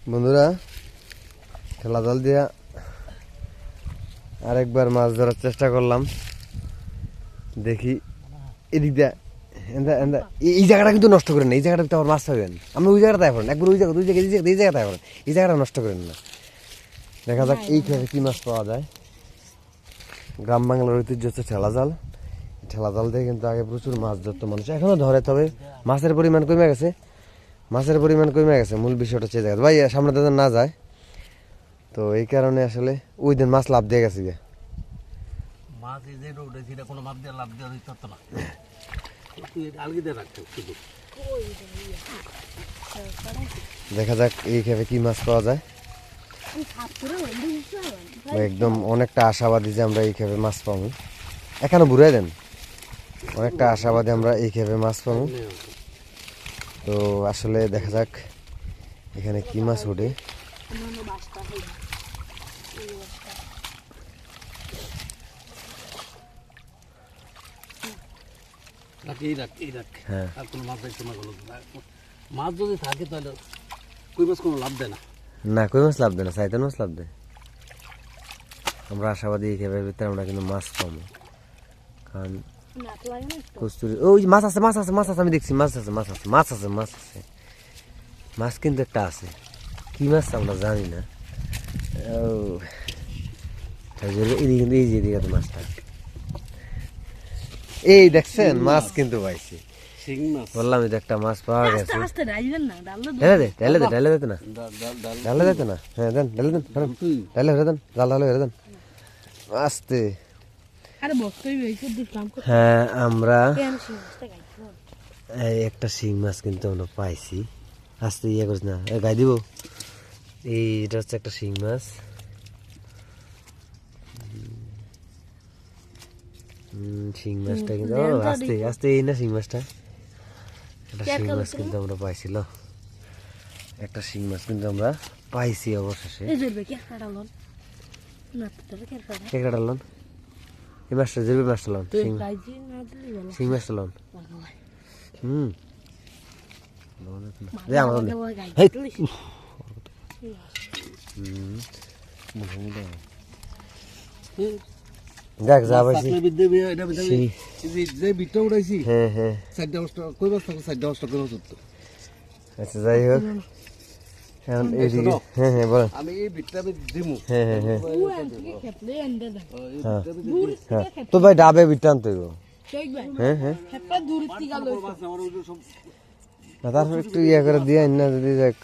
বন্ধুরা ঠেলা জাল দিয়া আরেকবার মাছ ধরার চেষ্টা করলাম। দেখি এদিক দিয়া এই জায়গাটা কিন্তু নষ্ট করেন না, এই জায়গাটা আবার মাছ পাবেন। আমি ওই জায়গাটা এখন একবার ওই জায়গা দুই জায়গায় এই জায়গাটা এখন এই জায়গাটা নষ্ট করেন না। দেখা যাক এই খেয়ে কি মাছ পাওয়া যায়। গ্রাম বাংলার ঐতিহ্য হচ্ছে ঠেলা জাল। ঠেলা জাল দিয়ে কিন্তু আগে প্রচুর মাছ ধরতো মানুষ, এখনো ধরে, তবে মাছের পরিমাণ কমে গেছে। মূল বিষয়টা হচ্ছে জায়গা ভাই সামনে তাদের না যায়, তো এই কারণে আসলে ওই দিন মাছ লাভ দিয়ে গেছে। দেখা যাক এই খেপে কি মাছ পাওয়া যায়। একদম অনেকটা আশাবাদী যে আমরা এই খেপে মাছ পাবো। এখানে ঘুরে দেন, অনেকটা আশাবাদী আমরা এই খেপে মাছ পাবো। তো আসলে দেখা যাক এখানে কি মাছ ওঠে। মাছ যদি থাকে তাহলে কই মাছ কোনো লাভ দেয় না, কই মাছ লাভ দেয় না, সাইতান মাছ লাভ দেয়। আমরা আশাবাদী এই খেপের ভিতরে আমরা কিন্তু মাছ পাবো, কারণ কস্তুরি ওই মাছ আছে, আমি দেখছি মাছ আছে। মাছ কিন্তু একটা আছে, কি মাছ আমরা জানি না। এই যে দিকে মাছটা, এই দেখছেন মাছ কিন্তু পাইছি, বললাম এটা একটা মাছ পাওয়া গেছে। ডালে দিতে না, হ্যাঁ দেন, ডালে হয়ে দেন, জাল হয়ে দেন আস্তে। হ্যাঁ আমরা একটা শিং মাছ কিন্তু আমরা পাইছি। আস্তে ইয়ে করিস না, গাই দিব। এইটা হচ্ছে একটা শিং মাছ। শিং মাছটা কিন্তু আস্তে আস্তে এই না, শিং মাছটা একটা শিং মাছ কিন্তু আমরা পাইছিল। একটা শিং মাছ কিন্তু আমরা পাইছি অবশেষে। কেকড়া ডালন এই মাছটা যে মাছটা লন, শিং মাছটা লন। দেখ যা পাইছি। আচ্ছা যাই হোক, এখন এইদিকে হ্যাঁ বলেন। তো ভাই ডাবে বিটান তো তারপর একটু ইয়ে করে দিয়ে না যদি দেখ